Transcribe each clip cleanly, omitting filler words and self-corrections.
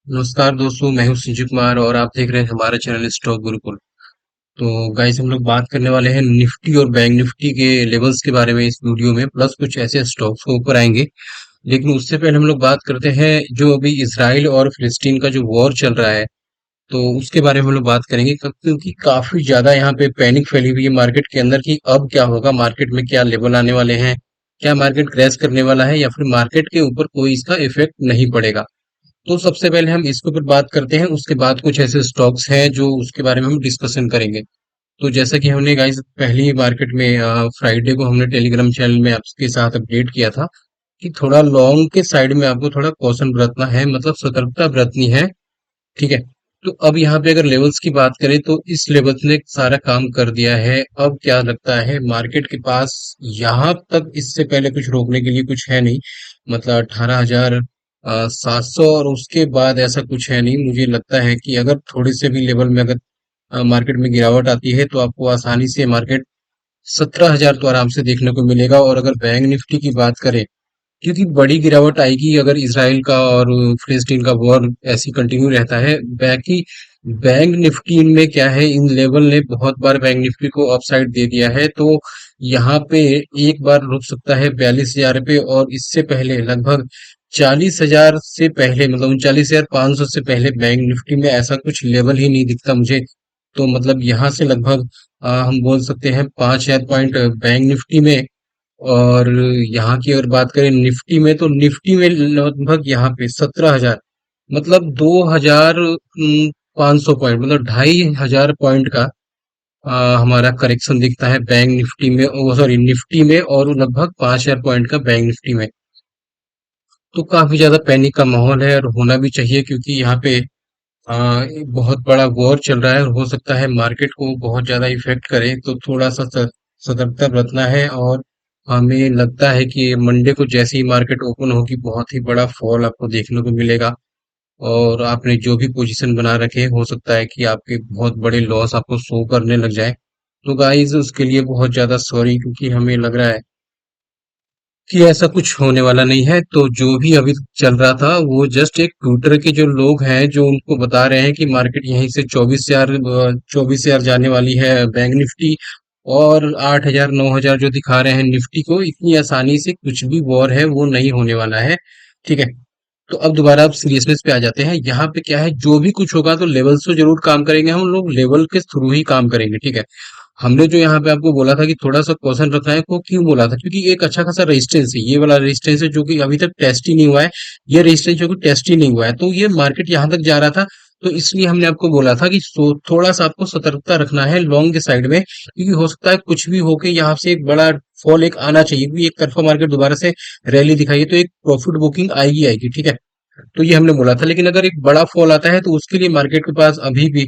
नमस्कार दोस्तों, मैं हूं संजीव कुमार और आप देख रहे हैं हमारा चैनल स्टॉक गुरुकुल। तो गाइस, हम लोग बात करने वाले हैं निफ्टी और बैंक निफ्टी के लेवल्स के बारे में इस वीडियो में, प्लस कुछ ऐसे स्टॉक्स के ऊपर आएंगे। लेकिन उससे पहले हम लोग बात करते हैं जो अभी इसराइल और फिलिस्तीन का जो वॉर चल रहा है, तो उसके बारे में हम लोग बात करेंगे। क्योंकि काफी ज्यादा यहाँ पे पैनिक फैली हुई है मार्केट के अंदर कि अब क्या होगा, मार्केट में क्या लेवल आने वाले हैं, क्या मार्केट क्रैश करने वाला है या फिर मार्केट के ऊपर कोई इसका इफेक्ट नहीं पड़ेगा। तो सबसे पहले हम इसके ऊपर बात करते हैं, उसके बाद कुछ ऐसे स्टॉक्स हैं जो उसके बारे में हम डिस्कशन करेंगे। तो जैसा कि हमने गाइस पहली मार्केट में फ्राइडे को हमने टेलीग्राम चैनल में आपके साथ अपडेट किया था कि थोड़ा लॉन्ग के साइड में आपको थोड़ा कॉशन बरतना है, मतलब सतर्कता बरतनी है। ठीक है। तो अब यहाँ पे अगर लेवल्स की बात करें तो इस लेवल्स ने सारा काम कर दिया है। अब क्या लगता है मार्केट के पास, यहाँ तक इससे पहले कुछ रोकने के लिए कुछ है नहीं। मतलब 18,700 और उसके बाद ऐसा कुछ है नहीं। मुझे लगता है कि अगर थोड़े से भी लेवल में अगर मार्केट में गिरावट आती है तो आपको आसानी से मार्केट 17,000 तो आराम से देखने को मिलेगा। और अगर बैंक निफ्टी की बात करें, क्योंकि बड़ी गिरावट आएगी अगर इसराइल का और फिलिस्तीन का वॉर ऐसी कंटिन्यू रहता है। बाकी बैंक निफ्टी में क्या है, इन लेवल ने बहुत बार बैंक निफ्टी को अपसाइड दे दिया है। तो यहाँ पे एक बार रुक सकता है 42,000 पे, और इससे पहले लगभग 40,000 से पहले, मतलब 39,500 से पहले बैंक निफ्टी में ऐसा कुछ लेवल ही नहीं दिखता मुझे। तो मतलब यहाँ से लगभग हम बोल सकते हैं 5,000 पॉइंट बैंक निफ्टी में। और यहाँ की अगर बात करें निफ्टी में, तो निफ्टी में लगभग यहाँ पे 17,000, मतलब 2,500 पॉइंट, मतलब 2,500 पॉइंट का हमारा करेक्शन दिखता है बैंक निफ्टी में, सॉरी निफ्टी में, और लगभग 5,000 पॉइंट का बैंक निफ्टी में। तो काफी ज्यादा पैनिक का माहौल है और होना भी चाहिए, क्योंकि यहाँ पे एक बहुत बड़ा वॉर चल रहा है और हो सकता है मार्केट को बहुत ज्यादा इफेक्ट करे। तो थोड़ा सा सतर्कता बरतना है। और हमें लगता है कि मंडे को जैसे ही मार्केट ओपन होगी, बहुत ही बड़ा फॉल आपको देखने को मिलेगा। और आपने जो भी पोजीशन बना रखे हो सकता है कि आपके बहुत बड़े लॉस आपको शो करने लग जाए। तो गाइस, उसके लिए बहुत ज्यादा सॉरी, क्योंकि हमें लग रहा है कि ऐसा कुछ होने वाला नहीं है। तो जो भी अभी चल रहा था वो जस्ट एक ट्विटर के जो लोग हैं जो उनको बता रहे हैं कि मार्केट यहीं से 24,000 जाने वाली है बैंक निफ्टी। और 8,000 9,000 जो दिखा रहे हैं निफ्टी को, इतनी आसानी से कुछ भी वॉर है वो नहीं होने वाला है। ठीक है। तो अब दोबारा आप सीरियसनेस पे आ जाते हैं। यहाँ पे क्या है, जो भी कुछ होगा तो लेवल्स तो जरूर काम करेंगे, हम लोग लेवल के थ्रू ही काम करेंगे। ठीक है। हमने जो यहाँ पे आपको बोला था कि थोड़ा सा क्वेश्चन रखना है, को क्यों बोला था, क्योंकि एक अच्छा खासा रेजिस्टेंस है, ये वाला रेजिस्टेंस है जो कि अभी तक टेस्ट ही नहीं हुआ है। ये रेजिस्टेंस जो कि टेस्ट ही नहीं हुआ है, तो ये मार्केट यहाँ तक जा रहा था। तो इसलिए हमने आपको बोला था कि थोड़ा सा आपको सतर्कता रखना है लॉन्ग के साइड में, क्योंकि हो सकता है कुछ भी होके यहाँ से एक बड़ा फॉल एक आना चाहिए, क्योंकि एक तरफा मार्केट दोबारा से रैली दिखाई है तो एक प्रॉफिट बुकिंग आएगी आएगी। ठीक है। तो ये हमने बोला था। लेकिन अगर एक बड़ा फॉल आता है तो उसके लिए मार्केट के पास अभी भी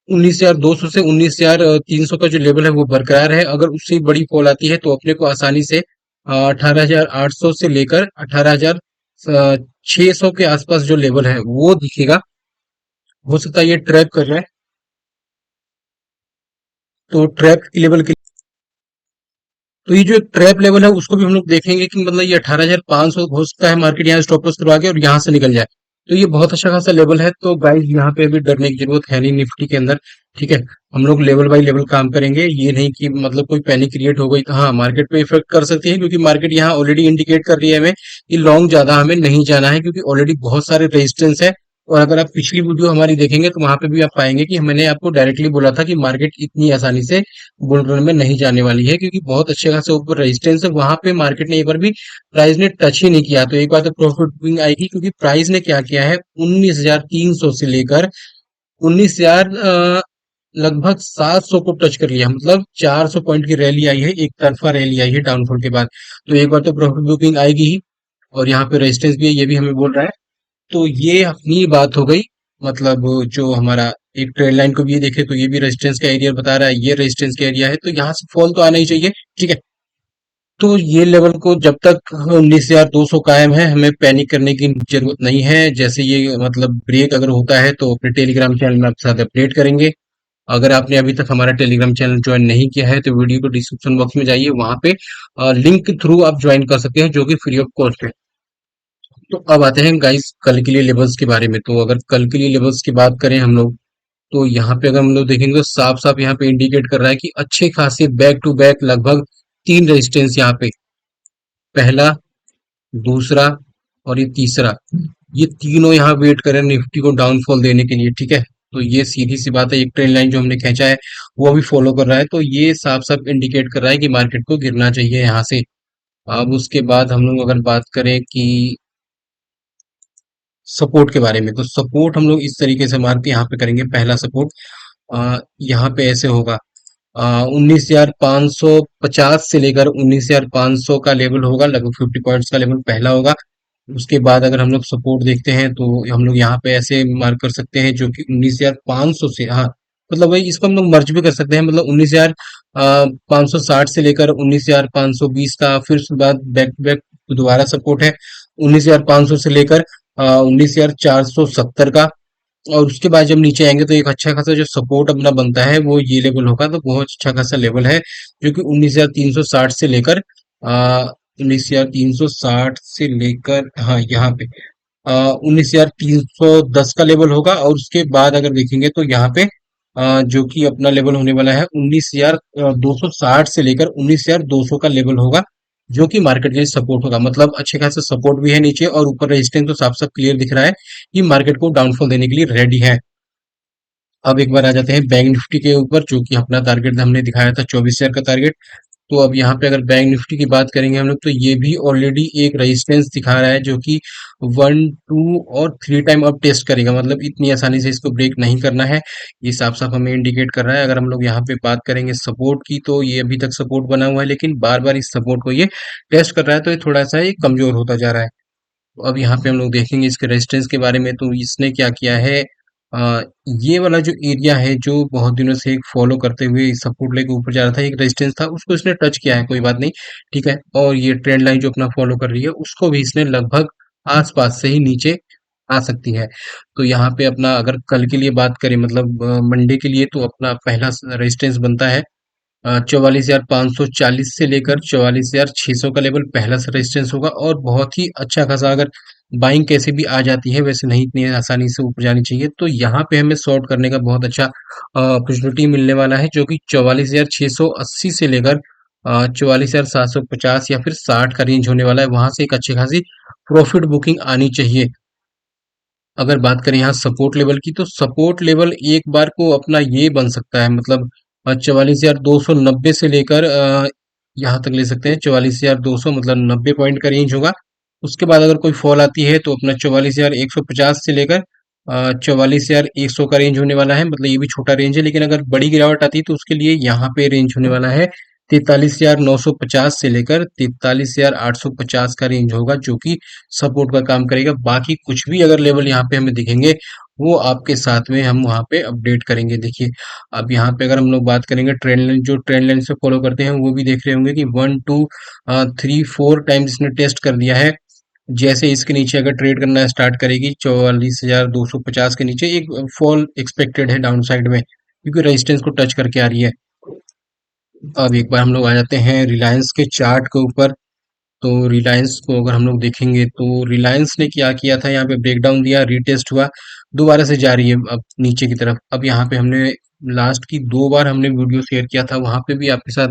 19,200 से 19,300 का जो लेवल है वो बरकरार है। अगर उससे बड़ी फॉल आती है तो अपने को आसानी से 18,800 से लेकर 18,600 के आसपास जो लेवल है वो दिखेगा। हो सकता है ये ट्रैप कर रहा है, तो ट्रैप लेवल के, तो ये जो एक ट्रैप लेवल है उसको भी हम लोग देखेंगे कि मतलब ये 18,500 हो सकता है मार्केट यहाँ स्टॉप लॉस करवा के और यहाँ से निकल जाए। तो ये बहुत अच्छा खासा लेवल है। तो गाइस, यहाँ पे अभी डरने की जरूरत है नहीं निफ्टी के अंदर। ठीक है। हम लोग लेवल बाय लेवल काम करेंगे, ये नहीं कि मतलब कोई पैनिक क्रिएट हो गई तो हाँ मार्केट पे इफेक्ट कर सकती है, क्योंकि मार्केट यहाँ ऑलरेडी इंडिकेट कर रही है हमें कि लॉन्ग ज्यादा हमें नहीं जाना है, क्योंकि ऑलरेडी बहुत सारे रेजिस्टेंस है। और अगर आप पिछली वीडियो हमारी देखेंगे तो वहां पे भी आप पाएंगे कि मैंने आपको डायरेक्टली बोला था कि मार्केट इतनी आसानी से बुल रन में नहीं जाने वाली है, क्योंकि बहुत अच्छे खासे ऊपर रेजिस्टेंस है। वहां पे मार्केट ने एक बार भी प्राइस ने टच ही नहीं किया। तो एक बार तो प्रॉफिट बुकिंग आएगी, क्योंकि प्राइस ने क्या किया है, 19,300 से लेकर 19,000 लगभग 700 को टच कर लिया, मतलब 400 पॉइंट की रैली आई है, एक तरफा रैली आई है डाउनफॉल के बाद। तो एक बार तो प्रॉफिट बुकिंग आएगी ही। और यहाँ पे रेजिस्टेंस भी है, ये भी हमें बोल रहा है। तो ये अपनी बात हो गई। मतलब जो हमारा एक ट्रेंड लाइन को भी ये देखे तो ये भी रेजिस्टेंस का एरिया बता रहा है, ये रेजिस्टेंस का एरिया है, तो यहाँ से फॉल तो आना ही चाहिए। ठीक है। तो ये लेवल को जब तक 19,200 कायम है, हमें पैनिक करने की जरूरत नहीं है। जैसे ये मतलब ब्रेक अगर होता है तो अपने टेलीग्राम चैनल में आपके साथ अपडेट करेंगे। अगर आपने अभी तक हमारा टेलीग्राम चैनल ज्वाइन नहीं किया है तो वीडियो को डिस्क्रिप्शन बॉक्स में जाइए, वहां पे लिंक के थ्रू आप ज्वाइन कर सकते हैं, जो कि फ्री ऑफ कॉस्ट है। तो अब आते हैं गाइस कल के लिए लेवल्स के बारे में। तो अगर कल के लिए लेवल्स की बात करें हम लोग, तो यहाँ पे अगर हम लोग देखेंगे तो साफ साफ यहाँ पे इंडिकेट कर रहा है कि अच्छे खासे बैक टू बैक लगभग तीन रेजिस्टेंस यहाँ पे, पहला, दूसरा और ये तीसरा, ये तीनों यहाँ वेट कर रहे हैं निफ्टी को डाउनफॉल देने के लिए, ठीक है। तो ये सीधी सी बात है, एक ट्रेंड लाइन जो हमने खींचा है वो अभी फॉलो कर रहा है, तो ये साफ साफ इंडिकेट कर रहा है कि मार्केट को गिरना चाहिए यहाँ से। अब उसके बाद हम लोग अगर बात करें कि सपोर्ट के बारे में, तो सपोर्ट हम लोग इस तरीके से मार के यहाँ पे करेंगे। पहला सपोर्ट यहाँ पे ऐसे होगा, 19,550 से लेकर 19,500 का लेवल होगा, लगभग 50 पॉइंट्स का लेवल पहला होगा। उसके बाद अगर हम लोग सपोर्ट देखते हैं तो हम लोग यहाँ पे ऐसे मार्क कर सकते हैं, जो कि 19,500 से, हाँ मतलब वही, इसको हम लोग मर्ज भी कर सकते हैं, मतलब 19,560 से लेकर 19,520 का, फिर उसके बाद बैक टू बैक दोबारा सपोर्ट है 19,500 से लेकर 19,470 का। और उसके बाद जब नीचे आएंगे तो एक अच्छा खासा जो सपोर्ट अपना बनता है वो ये लेवल होगा, तो बहुत अच्छा खासा लेवल है, जो कि 19,360 से लेकर 19,360 से लेकर, हाँ यहाँ पे 19,310 का लेवल होगा। और उसके बाद अगर देखेंगे तो यहाँ पे जो कि अपना लेवल होने वाला है 19,260 से लेकर 19,200 का लेवल होगा, जो कि मार्केट के लिए सपोर्ट होगा। मतलब अच्छे खासे सपोर्ट भी है नीचे, और ऊपर रेजिस्टेंस तो साफ साफ क्लियर दिख रहा है कि मार्केट को डाउनफॉल देने के लिए रेडी है। अब एक बार आ जाते हैं बैंक निफ्टी के ऊपर, जो कि अपना टारगेट हमने दिखाया था 24,000 का टारगेट। तो अब यहाँ पे अगर बैंक निफ्टी की बात करेंगे हम लोग, तो ये भी ऑलरेडी एक रेजिस्टेंस दिखा रहा है, जो कि 1 2 और 3 टाइम अब टेस्ट करेगा, मतलब इतनी आसानी से इसको ब्रेक नहीं करना है। ये साफ साफ हमें इंडिकेट कर रहा है। अगर हम लोग यहाँ पे बात करेंगे सपोर्ट की, तो ये अभी तक सपोर्ट बना हुआ है, लेकिन बार बार इस सपोर्ट को ये टेस्ट कर रहा है, तो ये थोड़ा सा ये कमजोर होता जा रहा है। तो अब यहाँ पे हम लोग देखेंगे इसके रेजिस्टेंस के बारे में। तो इसने क्या किया है, आ, ये वाला जो एरिया है जो बहुत दिनों से एक फॉलो करते हुए सपोर्ट लेके ऊपर जा रहा था, एक रेजिस्टेंस था, उसको इसने टच किया है, कोई बात नहीं, ठीक है। और ये ट्रेंड लाइन जो अपना फॉलो कर रही है उसको भी इसने लगभग आसपास से ही नीचे आ सकती है। तो यहाँ पे अपना अगर कल के लिए बात करें, मतलब मंडे के लिए, तो अपना पहला रेजिस्टेंस बनता है 44,540 से लेकर 44,600 का लेवल पहला रेजिस्टेंस होगा। और बहुत ही अच्छा खासा, अगर बाइंग कैसे भी आ जाती है, वैसे नहीं इतनी आसानी से ऊपर जानी चाहिए, तो यहाँ पे हमें शॉर्ट करने का बहुत अच्छा अपॉर्चुनिटी मिलने वाला है, जो कि 44,680 से लेकर 44,750 या फिर 60 का रेंज होने वाला है। वहां से एक अच्छी खासी प्रॉफिट बुकिंग आनी चाहिए। अगर बात करें यहाँ सपोर्ट लेवल की, तो सपोर्ट लेवल एक बार को अपना ये बन सकता है, मतलब 44,290 से लेकर यहाँ तक ले सकते हैं 44,200, मतलब 90 पॉइंट का रेंज होगा। उसके बाद अगर कोई फॉल आती है तो अपना 44,150 से लेकर 44,100 का रेंज होने वाला है, मतलब ये भी छोटा रेंज है। लेकिन अगर बड़ी गिरावट आती है तो उसके लिए यहाँ पे रेंज होने वाला है 43,950 से लेकर 43,850 का रेंज होगा, जो कि सपोर्ट का काम करेगा। बाकी कुछ भी अगर लेवल यहाँ पे हमें दिखेंगे, वो आपके साथ में हम वहाँ पे अपडेट करेंगे। देखिए, अब यहाँ पे अगर हम लोग बात करेंगे ट्रेंड लाइन, जो ट्रेंड लाइन से फॉलो करते हैं वो भी देख रहे होंगे कि 1 2 3 4 टाइम्स इसने टेस्ट कर दिया है। जैसे इसके नीचे अगर ट्रेड करना स्टार्ट करेगी 44,250 के नीचे, एक फॉल एक्सपेक्टेड है डाउन साइड में, क्योंकि रेजिस्टेंस को टच करके आ रही है। अब एक बार हम लोग आ जाते हैं रिलायंस के चार्ट के ऊपर। तो रिलायंस को अगर हम लोग देखेंगे, तो रिलायंस ने क्या किया था, यहाँ पे ब्रेकडाउन दिया, रीटेस्ट हुआ, दोबारा से जा रही है अब नीचे की तरफ। अब यहाँ पे हमने लास्ट की 2 बार हमने वीडियो शेयर किया था, वहां पे भी आपके साथ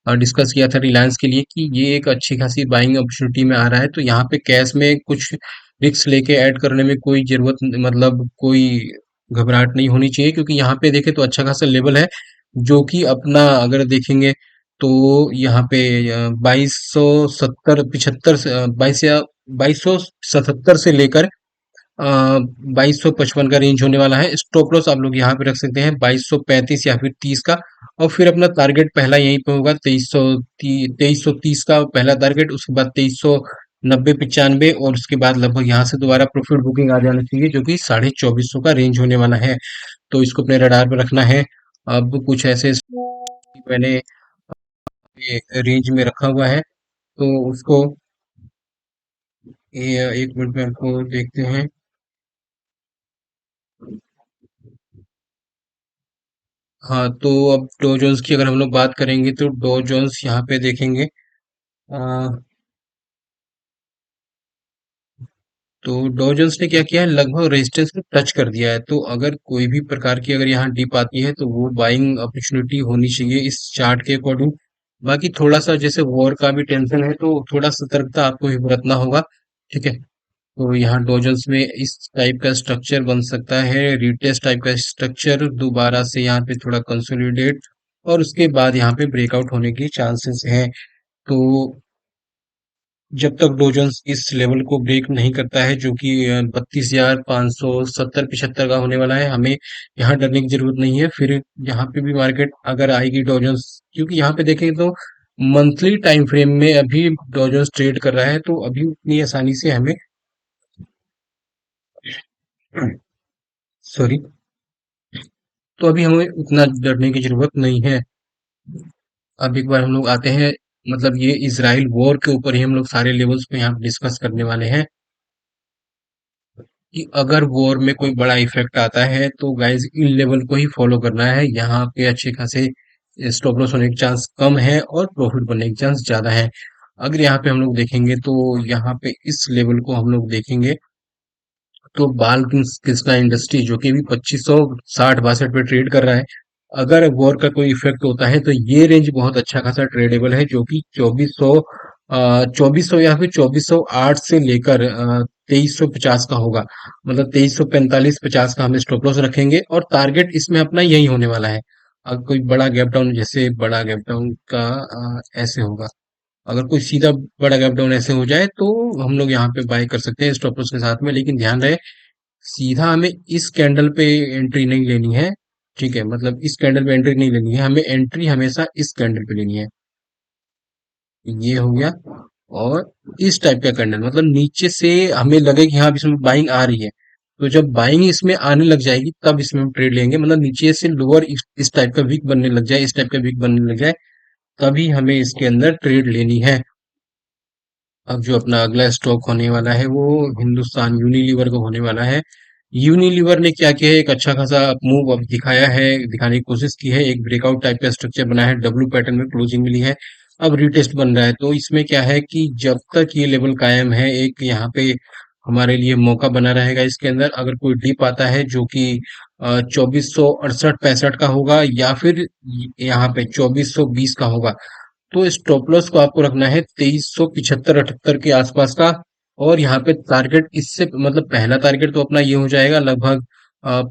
डिस्कस किया था रिलायंस के लिए कि ये एक अच्छी खासी बाइंग अपॉर्चुनिटी में आ रहा है। तो यहाँ पे कैश में कुछ रिस्क लेके ऐड करने में कोई जरूरत, मतलब कोई घबराहट नहीं होनी चाहिए, क्योंकि यहाँ पे देखें तो अच्छा खासा लेवल है, जो कि अपना अगर देखेंगे तो यहाँ पे 2270 बाईस या 2277 से लेकर 2255 का रेंज होने वाला है। स्टॉप लॉस आप लोग यहाँ पे रख सकते हैं 2235 या फिर 30 का। और फिर अपना टारगेट पहला यहीं पे होगा 2330 का पहला टारगेट, उसके बाद 2390 95, और उसके बाद लगभग यहाँ से दोबारा प्रॉफिट बुकिंग आ जाना चाहिए, जो कि 2450 का रेंज होने वाला है। तो इसको अपने रडार पर रखना है। अब कुछ ऐसे मैंने रेंज में रखा हुआ है, तो उसको एक मिनट में आपको देखते हैं। हाँ, तो अब डो जोन्स की अगर हम लोग बात करेंगे, तो डो जोन्स यहाँ पे देखेंगे, तो डॉ जोन्स ने क्या किया है, लगभग रेजिस्टेंस को टच कर दिया है। तो अगर कोई भी प्रकार की अगर यहाँ डिप आती है तो वो बाइंग अपॉर्चुनिटी होनी चाहिए इस चार्ट के अकॉर्डिंग। बाकी थोड़ा सा जैसे वॉर का भी टेंशन है तो थोड़ा सतर्कता आपको भी बरतना होगा। ठीक है। तो यहाँ डॉ जोन्स में इस टाइप का स्ट्रक्चर बन सकता है, रिटेस्ट टाइप का स्ट्रक्चर दोबारा से यहाँ पे थोड़ा कंसोलिडेट, और उसके बाद यहाँ पे ब्रेकआउट होने की चांसेस हैं। तो जब तक डो जोन्स इस लेवल को ब्रेक नहीं करता है, जो कि 32,570 75 का होने वाला है, हमें यहाँ डरने की जरूरत नहीं है। फिर यहाँ पे भी मार्केट अगर आएगी डो जोन्स, क्योंकि यहाँ पे देखें तो मंथली टाइम फ्रेम में अभी डो जोन्स ट्रेड कर रहा है, तो अभी उतनी आसानी से हमें सॉरी, तो अभी हमें उतना डरने की जरूरत नहीं है। अब एक बार हम लोग आते हैं, मतलब ये इजराइल वॉर के ऊपर ही हम लोग सारे लेवल्स पे यहाँ डिस्कस करने वाले हैं कि अगर वॉर में कोई बड़ा इफेक्ट आता है तो गाइस इन लेवल को ही फॉलो करना है। यहाँ पे अच्छे खासे स्टॉप लॉस होने के चांस कम है और प्रॉफिट बनने के चांस ज्यादा है। अगर यहाँ पे हम लोग देखेंगे तो यहाँ पे इस लेवल को हम लोग देखेंगे तो बाल कृष्णा इंडस्ट्री जो कि अभी 2560 62 पे ट्रेड कर रहा है, अगर वॉर का कोई इफेक्ट होता है तो ये रेंज बहुत अच्छा खासा ट्रेडेबल है, जो कि 2400 या फिर 2408 से लेकर 2350 का होगा। मतलब 2345 50 का हम स्टॉप लॉस रखेंगे और टारगेट इसमें अपना यही होने वाला है। अगर कोई बड़ा गैप डाउन, जैसे बड़ा गैप डाउन का ऐसे होगा, अगर कोई सीधा बड़ा गैप डाउन ऐसे हो जाए तो हम लोग यहाँ पे बाय कर सकते हैं स्टॉप लॉस के साथ में, लेकिन ध्यान रहे सीधा हमें इस कैंडल पे एंट्री नहीं लेनी है। ठीक है, मतलब इस कैंडल पे एंट्री नहीं लेनी है, हमें एंट्री हमेशा इस कैंडल पे लेनी है। ये हो गया। और इस टाइप का कैंडल, मतलब नीचे से हमें लगे कि हाँ अब इसमें बाइंग आ रही है, तो जब बाइंग इसमें आने लग जाएगी तब इसमें हम ट्रेड लेंगे। मतलब नीचे से लोअर इस टाइप का वीक बनने लग जाए, इस टाइप का वीक बनने लग जाए, तभी हमें इसके अंदर ट्रेड लेनी है। अब जो अपना अगला स्टॉक होने वाला है वो हिंदुस्तान यूनिलीवर का होने वाला है। यूनिलीवर ने क्या किया है, एक अच्छा खासा मूव अब दिखाया है, दिखाने की कोशिश की है, एक ब्रेकआउट टाइप का स्ट्रक्चर बना है, डब्ल्यू पैटर्न में क्लोजिंग मिली है, अब रिटेस्ट बन रहा है। तो इसमें क्या है कि जब तक ये लेवल कायम है, एक यहाँ पे हमारे लिए मौका बना रहेगा। इसके अंदर अगर कोई डिप आता है जो कि 2468 65 का होगा, या फिर यहाँ पे 2420 का होगा, तो स्टॉप लॉस को आपको रखना है 2375 78 के आसपास का। और यहाँ पे टारगेट इससे, मतलब पहला टारगेट तो अपना ये हो जाएगा लगभग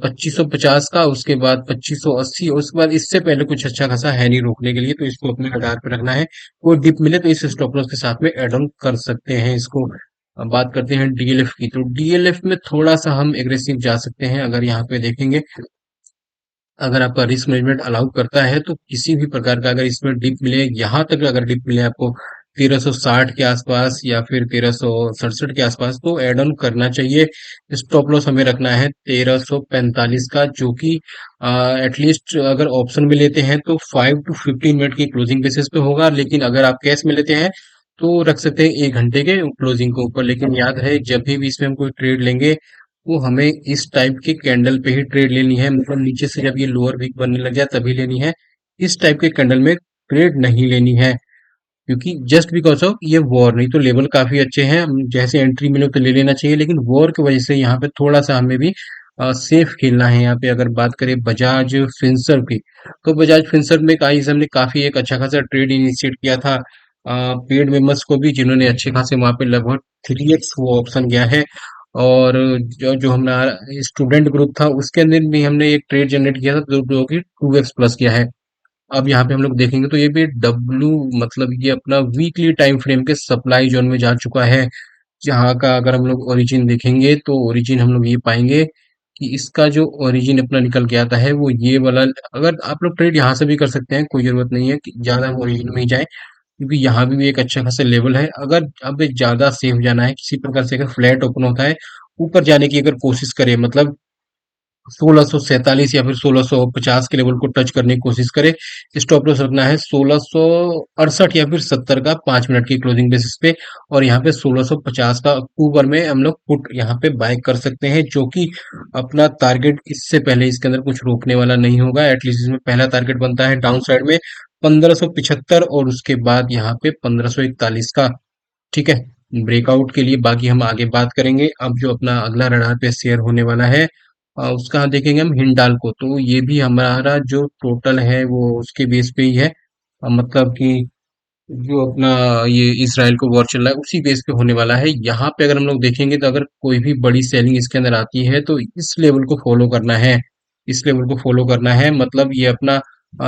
2550 का, उसके बाद 2580, उसके बाद इससे पहले कुछ अच्छा खासा है नहीं रोकने के लिए, तो इसको अपने रडार पे रखना है। कोई डिप मिले तो इस स्टॉप लॉस के साथ में एड ऑन कर सकते हैं इसको। अब बात करते हैं डीएलएफ की, तो डीएलएफ में थोड़ा सा हम एग्रेसिव जा सकते हैं। अगर यहाँ पे देखेंगे, अगर आपका रिस्क मैनेजमेंट अलाउ करता है तो किसी भी प्रकार का अगर इसमें डिप मिले, यहाँ तक अगर डिप मिले आपको 1360 के आसपास या फिर 1367 के आसपास, तो एड ऑन करना चाहिए। स्टॉप लॉस हमें रखना है 1345 का, जो कि एटलीस्ट अगर ऑप्शन में लेते हैं तो 5 to 15 मिनट की क्लोजिंग बेसिस पे होगा, लेकिन अगर आप कैश में लेते हैं तो रख सकते हैं 1 घंटे के क्लोजिंग के ऊपर। लेकिन याद रहे जब भी इसमें हम कोई ट्रेड लेंगे, वो हमें इस टाइप के कैंडल पे ही ट्रेड लेनी है, मतलब नीचे से जब ये लोअर वीक बनने लग जाए तभी लेनी है। इस टाइप के कैंडल में ट्रेड नहीं लेनी है, क्योंकि जस्ट बिकॉज ऑफ ये वॉर, नहीं तो लेवल काफी अच्छे हैं, जैसे एंट्री मिले तो ले लेना चाहिए, लेकिन वॉर की वजह से यहाँ पे थोड़ा सा हमें भी सेफ खेलना है। यहाँ पे अगर बात करें बजाज फिंसर्व की, तो बजाज फिंसर्व में गाइस हमने काफी एक अच्छा खासा ट्रेड इनिशिएट किया था पेड मेंबर्स को भी, जिन्होंने अच्छे खासे वहां पे लगभग 3x वो ऑप्शन गया है। और जो जो हमारा स्टूडेंट ग्रुप था उसके अंदर भी हमने एक ट्रेड जनरेट किया था जो कि 2x प्लस किया है। अब यहाँ पे हम लोग देखेंगे तो ये भी डब्लू, मतलब ये अपना वीकली टाइम फ्रेम के सप्लाई जोन में जा चुका है। जहाँ का अगर हम लोग ओरिजिन देखेंगे तो ओरिजिन हम लोग ये पाएंगे कि इसका जो ओरिजिन अपना निकल के आता है वो ये वाला। अगर आप लोग ट्रेड यहाँ से भी कर सकते हैं, कोई जरूरत नहीं है कि ज्यादा ओरिजिन में ही जाए, क्योंकि यहाँ भी एक अच्छा खासा लेवल है। अगर अब ज्यादा सेफ जाना है, किसी प्रकार से अगर फ्लैट ओपन होता है ऊपर जाने की अगर कोशिश करे, मतलब 1647 या फिर 1650 के लेवल को टच करने की कोशिश करे, स्टॉप लॉस रखना है 1668 या फिर 70 का 5 मिनट की क्लोजिंग बेसिस पे। और यहाँ पे 1650 का अक्टूबर में हम लोग पुट यहाँ पे बाय कर सकते हैं, जो कि अपना टारगेट इससे पहले इसके अंदर कुछ रोकने वाला नहीं होगा। एटलीस्ट इसमें पहला टारगेट बनता है डाउन साइड में 1575, और उसके बाद यहाँ पे 1541 का। ठीक है। ब्रेकआउट के लिए। बाकी हम आगे बात करेंगे। अब जो अपना अगला रडार पे शेयर होने वाला है, उसका देखेंगे हम हिंडाल्को। तो ये भी हमारा जो टोटल है वो उसके बेस पे ही है। मतलब कि जो अपना ये इसराइल को वॉर चल रहा है उसी बेस पे होने वाला है। यहाँ पे अगर हम लोग देखेंगे तो अगर कोई भी बड़ी सेलिंग इसके अंदर आती है तो इस लेवल को फॉलो करना है। इस लेवल को फॉलो करना है, मतलब ये अपना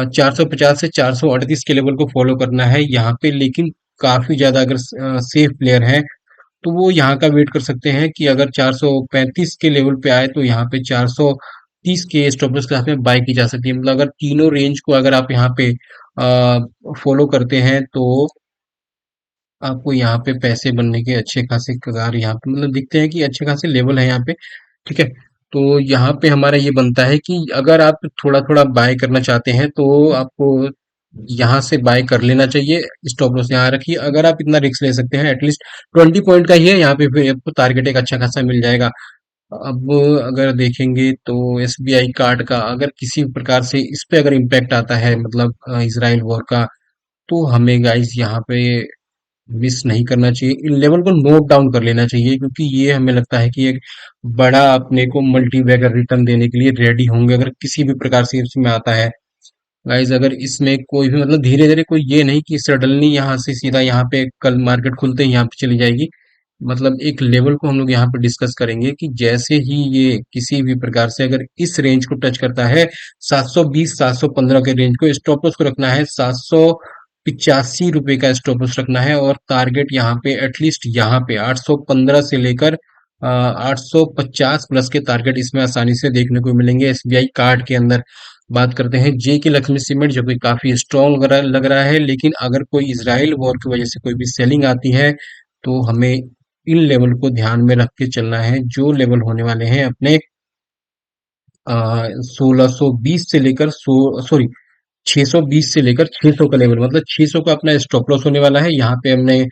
450 से 438 के लेवल को फॉलो करना है यहाँ पे। लेकिन काफी ज्यादा अगर सेफ प्लेयर है तो वो यहाँ का वेट कर सकते हैं कि अगर 435 के लेवल पे आए तो यहाँ पे 430 के स्टॉप लॉस के साथ में बाय की जा सकती है। मतलब अगर तीनों रेंज को अगर आप यहाँ पे फॉलो करते हैं तो आपको यहाँ पे पैसे बनने के अच्छे खासे कगार यहाँ पे मतलब दिखते हैं कि अच्छे खासे लेवल है यहाँ पे। ठीक है। तो यहाँ पे हमारा ये बनता है कि अगर आप थोड़ा थोड़ा बाय करना चाहते हैं तो आपको यहाँ से बाय कर लेना चाहिए। स्टॉप लॉस यहाँ रखिए। अगर आप इतना रिस्क ले सकते हैं, एटलीस्ट 20 पॉइंट का ही है यहाँ पे, फिर आपको टारगेट एक अच्छा खासा मिल जाएगा। अब अगर देखेंगे तो एसबीआई कार्ड का अगर किसी प्रकार से इस पे अगर इम्पैक्ट आता है, मतलब इसराइल वॉर का, तो हमें गाइस यहाँ पे मिस नहीं करना चाहिए। इन लेवल को नोट डाउन कर लेना चाहिए, क्योंकि ये हमें लगता है कि एक बड़ा अपने को मल्टी बैगर रिटर्न देने के लिए रेडी होंगे अगर किसी भी प्रकार से इसमें आता है। गाइस अगर इसमें कोई भी मतलब धीरे धीरे, कोई ये नहीं कि सडनली यहाँ से सीधा यहाँ पे कल मार्केट खुलते ही यहाँ पे चली जाएगी। मतलब एक लेवल को हम लोग यहाँ पे डिस्कस करेंगे कि जैसे ही ये किसी भी प्रकार से अगर इस रेंज को टच करता है, 720 715 के रेंज को, स्टॉप लॉस को रखना है 785 रुपए का स्टॉप लॉस रखना है। और टारगेट यहाँ पे एटलीस्ट यहाँ पे 815 से लेकर 850 प्लस के टारगेट इसमें आसानी से देखने को मिलेंगे एसबीआई कार्ड के अंदर। बात करते हैं जे के लक्ष्मी सीमेंट, जो कि काफी स्ट्रॉन्ग लग रहा है। लेकिन अगर कोई इसराइल वॉर की वजह से कोई भी सेलिंग आती है तो हमें इन लेवल को ध्यान में रख के चलना है, जो लेवल होने वाले हैं अपने 1620 से लेकर सॉरी 620 से लेकर 600 का लेवल, मतलब 600 का अपना स्टॉप लॉस होने वाला है। यहाँ पे हमने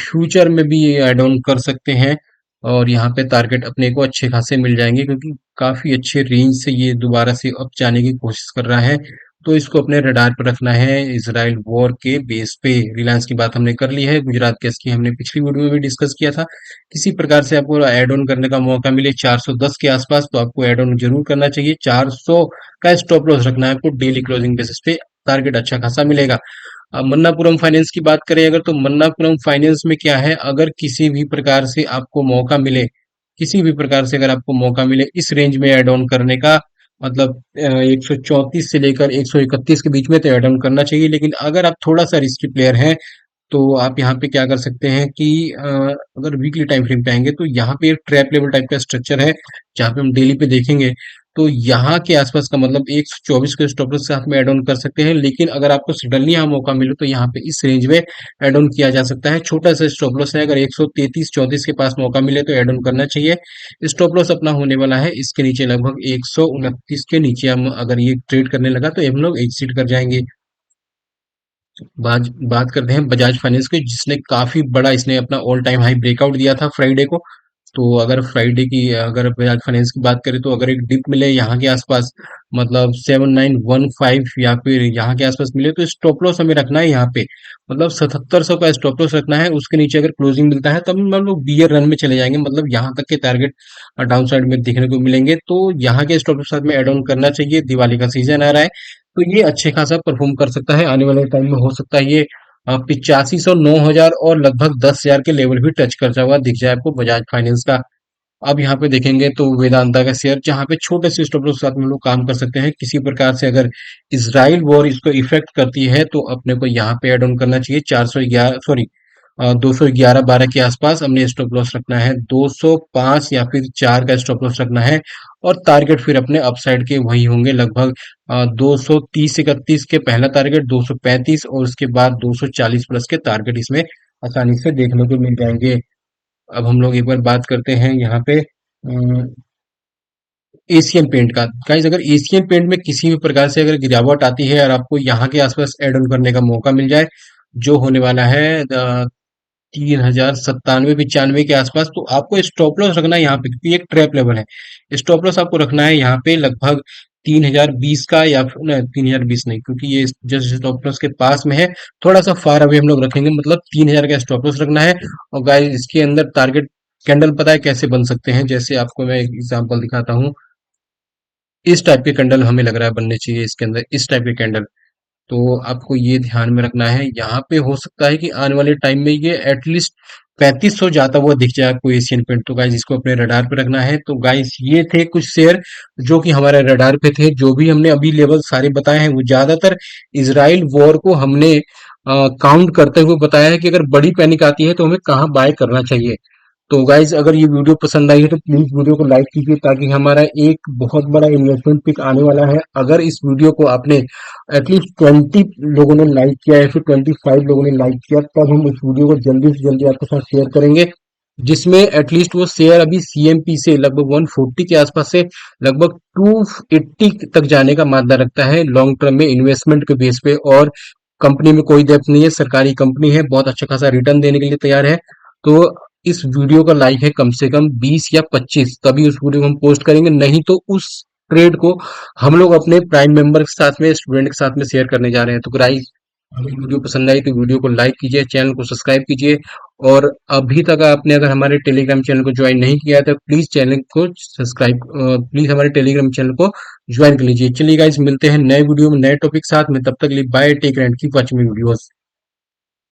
फ्यूचर में भी ऐड ऑन कर सकते हैं और यहाँ पे टारगेट अपने को अच्छे खासे मिल जाएंगे, क्योंकि काफी अच्छे रेंज से ये दोबारा से अप जाने की कोशिश कर रहा है। तो इसको अपने रडार पर रखना है। इसराइल वॉर के बेस पे रिलायंस की बात हमने कर ली है, गुजरात गैस की हमने पिछली वीडियो में भी डिस्कस किया था। किसी प्रकार से आपको ऐड ऑन करने का मौका मिले 410 के आसपास तो आपको ऐड ऑन जरूर करना चाहिए। 400 का स्टॉप लॉस रखना है आपको डेली क्लोजिंग बेसिस पे, टारगेट अच्छा खासा मिलेगा। अब मन्नापुरम फाइनेंस की बात करें अगर, तो मन्नापुरम फाइनेंस में क्या है, अगर किसी भी प्रकार से आपको मौका मिले, किसी भी प्रकार से अगर आपको मौका मिले इस रेंज में ऐड ऑन करने का, मतलब 134 से लेकर 131 के बीच में, तो ऐड ऑन करना चाहिए। लेकिन अगर आप थोड़ा सा रिस्की प्लेयर हैं तो आप यहाँ पे क्या कर सकते हैं कि अगर वीकली टाइम फ्रेम पे आएंगे तो यहाँ पे एक ट्रैप लेवल टाइप का स्ट्रक्चर है, जहाँ पे हम डेली पे देखेंगे तो यहाँ के आसपास का, मतलब 124 के स्टॉप लॉस के साथ में ऐड ऑन कर सकते हैं। लेकिन अगर आपको सडनली यहाँ मौका मिले तो यहाँ पे इस रेंज में ऐड ऑन किया जा सकता है। छोटा सा स्टॉप लॉस है, अगर 133 34 के पास मौका मिले तो ऐड ऑन करना चाहिए। स्टॉप लॉस अपना होने वाला है इसके नीचे, लगभग 129 के नीचे हम अगर ये ट्रेड करने लगा तो हम लोग एग्जिट कर जाएंगे। बात बात करते हैं बजाज फाइनेंस की, जिसने काफी बड़ा इसने अपना ऑल टाइम हाई ब्रेकआउट दिया था फ्राइडे को। तो अगर फ्राइडे की अगर बजाज फाइनेंस की बात करें तो अगर एक डिप मिले यहाँ के आसपास, मतलब 7915 या फिर यहाँ के आसपास मिले तो स्टॉप लॉस हमें रखना है यहाँ पे, मतलब 7700 का स्टॉप लॉस रखना है। उसके नीचे अगर क्लोजिंग मिलता है तब हम लोग बियर रन में चले जाएंगे, मतलब यहाँ तक के टारगेट डाउन साइड में देखने को मिलेंगे। तो यहाँ के स्टॉप लॉस साथ में एड ऑन करना चाहिए। दिवाली का सीजन आ रहा है तो ये अच्छे खासा परफॉर्म कर सकता है। आने वाले टाइम में हो सकता है ये 8500 9000 और लगभग 10,000 के लेवल भी टच करता हुआ दिख जाए आपको बजाज फाइनेंस का। अब यहाँ पे देखेंगे तो वेदांता का शेयर, जहाँ पे छोटे से स्टॉप लॉस के साथ में लोग काम कर सकते हैं। किसी प्रकार से अगर इसराइल वॉर इसको इफेक्ट करती है तो अपने को यहाँ पे ऐड ऑन करना चाहिए 411 सॉरी 211 12 के आसपास हमने स्टॉप लॉस रखना है। 205 या फिर 4 का स्टॉप लॉस रखना है। और टारगेट फिर अपने अपसाइड के वही होंगे, लगभग 230 31 के पहला टारगेट, 235 और उसके बाद 240 प्लस के टारगेट इसमें आसानी से देखने को मिल जाएंगे। अब हम लोग एक बार बात करते हैं यहाँ पे एशियन पेंट का। गाइस अगर एशियन पेंट में किसी भी प्रकार से अगर गिरावट आती है और आपको यहाँ के आसपास एड ऑन करने का मौका मिल जाए, जो होने वाला है 3097 95 के आसपास, तो आपको स्टॉप लॉस रखना है यहाँ पे, क्योंकि एक ट्रैप लेवल है। स्टॉप लॉस आपको रखना है यहाँ पे लगभग 3020 का, या फिर 3020 नहीं, क्योंकि ये जस्ट स्टॉप लॉस के पास में है, थोड़ा सा फार अवे हम लोग रखेंगे, मतलब 3000 का स्टॉप लॉस रखना है। और गाइस इसके अंदर टारगेट कैंडल पता है कैसे बन सकते हैं, जैसे आपको मैं एक एग्जांपल दिखाता हूँ। इस टाइप के कैंडल हमें लग रहा है बनने चाहिए इसके अंदर, इस टाइप के कैंडल। तो आपको ये ध्यान में रखना है, यहाँ पे हो सकता है कि आने वाले टाइम में ये एटलीस्ट 3500 जाता हुआ दिख जाए आपको एशियन पेंट। तो गाइज इसको अपने रडार पे रखना है। तो गाइज ये थे कुछ शेयर जो कि हमारे रडार पे थे। जो भी हमने अभी लेवल सारे बताए हैं वो ज्यादातर इसराइल वॉर को हमने काउंट करते हुए बताया है कि अगर बड़ी पैनिक आती है तो हमें कहाँ बाय करना चाहिए। तो गाइज अगर ये वीडियो पसंद आई है तो प्लीज वीडियो को लाइक कीजिए, ताकि हमारा एक बहुत बड़ा इन्वेस्टमेंट पिक आने वाला है। अगर इस वीडियो को आपने एटलीस्ट 20 लोगों ने लाइक किया या फिर 25 लोगों ने लाइक किया, तब हम इस वीडियो को जल्दी से जल्दी आपके साथ शेयर करेंगे, जिसमें एटलीस्ट वो शेयर अभी सीएमपी से लगभग 140 के आसपास से लगभग 280 तक जाने का मादा रखता है लॉन्ग टर्म में इन्वेस्टमेंट के बेस पे। और कंपनी में कोई डेप्थ नहीं है, सरकारी कंपनी है, बहुत अच्छा खासा रिटर्न देने के लिए तैयार है। तो इस वीडियो का लाइक है कम से कम 20 या 25, तभी उस वीडियो को हम पोस्ट करेंगे, नहीं तो उस ट्रेड को हम लोग अपने प्राइम मेंबर के साथ में, स्टूडेंट के साथ में शेयर करने जा रहे हैं। तो गाइस अगर वीडियो पसंद आई तो वीडियो को लाइक कीजिए, चैनल को सब्सक्राइब कीजिए। और अभी तक आपने अगर हमारे टेलीग्राम चैनल को ज्वाइन नहीं किया है तो प्लीज चैनल को सब्सक्राइब, प्लीज हमारे टेलीग्राम चैनल को ज्वाइन कर लीजिए। चलिए गाइस मिलते हैं नए वीडियो में नए टॉपिक साथ में, तब तक के लिए bye, take care and keep watching videos.